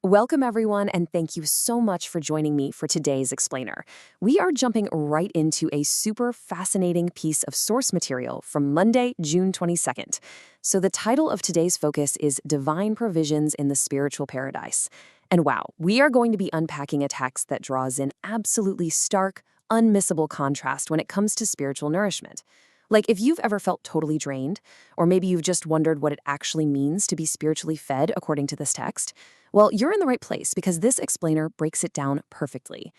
Welcome, everyone, and thank you so much for joining me for today's explainer. We are jumping right into a super fascinating piece of source material from Monday, June 22nd. So, the title of today's focus is Divine Provisions in the Spiritual Paradise. And wow, we are going to be unpacking a text that draws in absolutely stark, unmissable contrast when it comes to spiritual nourishment. Like, if you've ever felt totally drained, or maybe you've just wondered what it actually means to be spiritually fed according to this text, well, you're in the right place because this explainer breaks it down perfectly.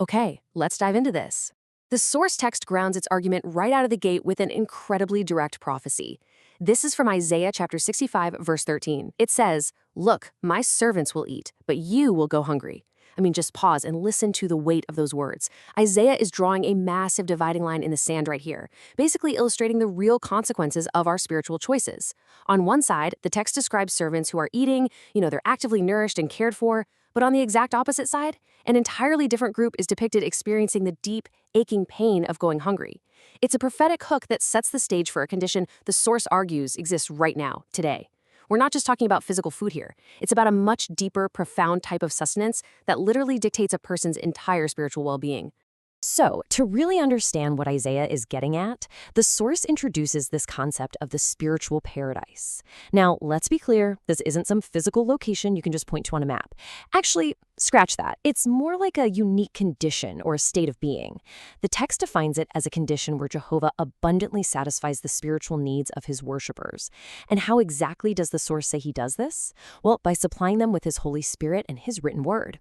Okay, let's dive into this. The source text grounds its argument right out of the gate with an incredibly direct prophecy. This is from Isaiah chapter 65, verse 13. It says, "Look, my servants will eat, but you will go hungry." Just pause and listen to the weight of those words. Isaiah is drawing a massive dividing line in the sand right here, basically illustrating the real consequences of our spiritual choices. On one side, the text describes servants who are eating, they're actively nourished and cared for, but on the exact opposite side, an entirely different group is depicted experiencing the deep, aching pain of going hungry. It's a prophetic hook that sets the stage for a condition the source argues exists right now, today. We're not just talking about physical food here. It's about a much deeper, profound type of sustenance that literally dictates a person's entire spiritual well-being. So, to really understand what Isaiah is getting at, the source introduces this concept of the spiritual paradise. Now, let's be clear, this isn't some physical location you can just point to on a map. Actually, scratch that. It's more like a unique condition or a state of being. The text defines it as a condition where Jehovah abundantly satisfies the spiritual needs of his worshipers. And how exactly does the source say he does this? Well, by supplying them with his Holy Spirit and his written word.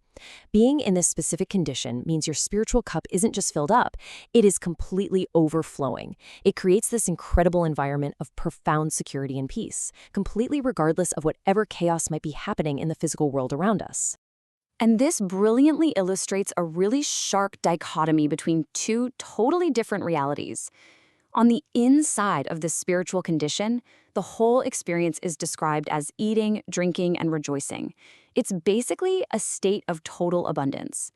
Being in this specific condition means your spiritual cup isn't just filled up, it is completely overflowing. It creates this incredible environment of profound security and peace, completely regardless of whatever chaos might be happening in the physical world around us. And this brilliantly illustrates a really stark dichotomy between two totally different realities. On the inside of this spiritual condition, the whole experience is described as eating, drinking, and rejoicing. It's basically a state of total abundance.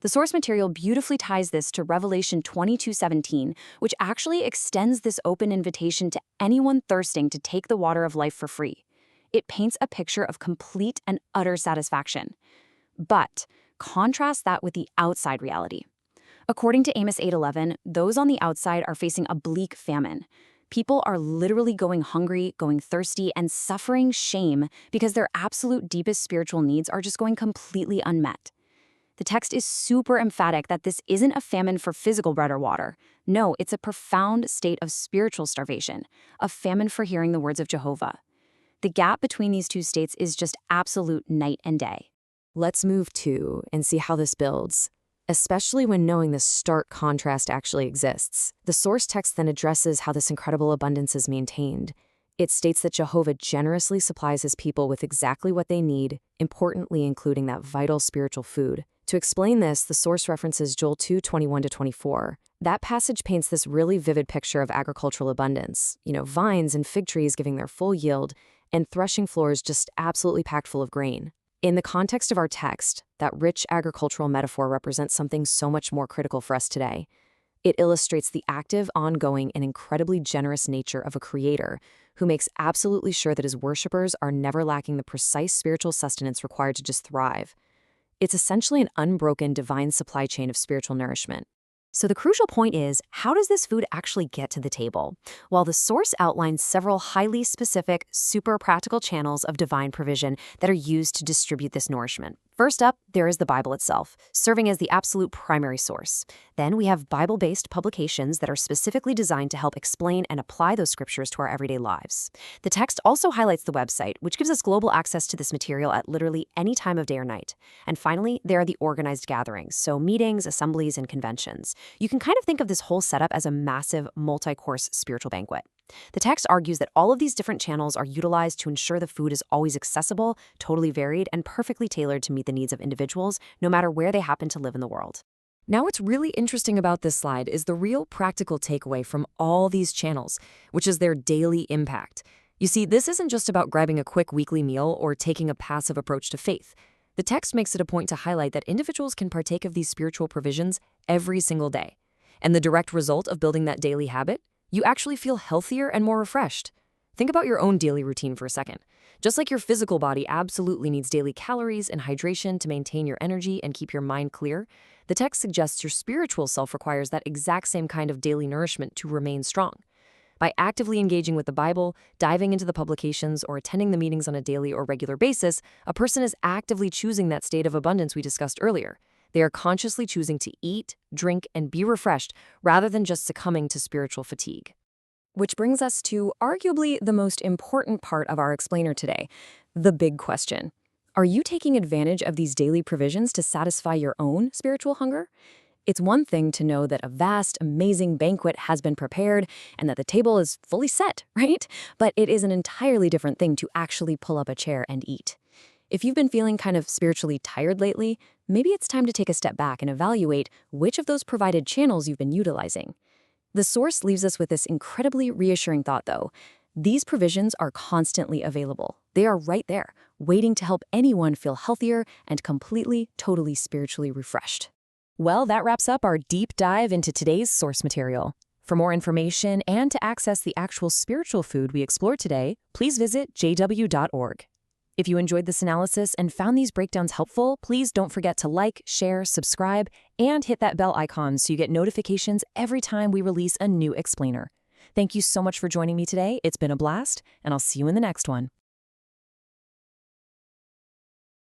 The source material beautifully ties this to Revelation 22:17, which actually extends this open invitation to anyone thirsting to take the water of life for free. It paints a picture of complete and utter satisfaction. But contrast that with the outside reality. According to Amos 8:11, those on the outside are facing a bleak famine. People are literally going hungry, going thirsty, and suffering shame because their absolute deepest spiritual needs are just going completely unmet. The text is super emphatic that this isn't a famine for physical bread or water. No, it's a profound state of spiritual starvation, a famine for hearing the words of Jehovah. The gap between these two states is just absolute night and day. Let's move to and see how this builds, especially when knowing the stark contrast actually exists. The source text then addresses how this incredible abundance is maintained. It states that Jehovah generously supplies his people with exactly what they need, importantly including that vital spiritual food. To explain this, the source references Joel 2:21-24. That passage paints this really vivid picture of agricultural abundance. Vines and fig trees giving their full yield, and threshing floors just absolutely packed full of grain. In the context of our text, that rich agricultural metaphor represents something so much more critical for us today. It illustrates the active, ongoing, and incredibly generous nature of a creator who makes absolutely sure that his worshipers are never lacking the precise spiritual sustenance required to just thrive. It's essentially an unbroken divine supply chain of spiritual nourishment. So the crucial point is, how does this food actually get to the table? While the source outlines several highly specific, super practical channels of divine provision that are used to distribute this nourishment. First up, there is the Bible itself, serving as the absolute primary source. Then we have Bible-based publications that are specifically designed to help explain and apply those scriptures to our everyday lives. The text also highlights the website, which gives us global access to this material at literally any time of day or night. And finally, there are the organized gatherings, so meetings, assemblies, and conventions. You can kind of think of this whole setup as a massive, multi-course spiritual banquet. The text argues that all of these different channels are utilized to ensure the food is always accessible, totally varied, and perfectly tailored to meet the needs of individuals, no matter where they happen to live in the world. Now, what's really interesting about this slide is the real practical takeaway from all these channels, which is their daily impact. You see, this isn't just about grabbing a quick weekly meal or taking a passive approach to faith. The text makes it a point to highlight that individuals can partake of these spiritual provisions every single day. And the direct result of building that daily habit? You actually feel healthier and more refreshed. Think about your own daily routine for a second. Just like your physical body absolutely needs daily calories and hydration to maintain your energy and keep your mind clear, the text suggests your spiritual self requires that exact same kind of daily nourishment to remain strong. By actively engaging with the Bible, diving into the publications, or attending the meetings on a daily or regular basis, a person is actively choosing that state of abundance we discussed earlier. They are consciously choosing to eat, drink, and be refreshed rather than just succumbing to spiritual fatigue. Which brings us to arguably the most important part of our explainer today, the big question. Are you taking advantage of these daily provisions to satisfy your own spiritual hunger? It's one thing to know that a vast, amazing banquet has been prepared and that the table is fully set, right? But it is an entirely different thing to actually pull up a chair and eat. If you've been feeling kind of spiritually tired lately, maybe it's time to take a step back and evaluate which of those provided channels you've been utilizing. The source leaves us with this incredibly reassuring thought, though. These provisions are constantly available. They are right there, waiting to help anyone feel healthier and completely, totally spiritually refreshed. Well, that wraps up our deep dive into today's source material. For more information and to access the actual spiritual food we explored today, please visit jw.org. If you enjoyed this analysis and found these breakdowns helpful, please don't forget to like, share, subscribe, and hit that bell icon so you get notifications every time we release a new explainer. Thank you so much for joining me today. It's been a blast, and I'll see you in the next one.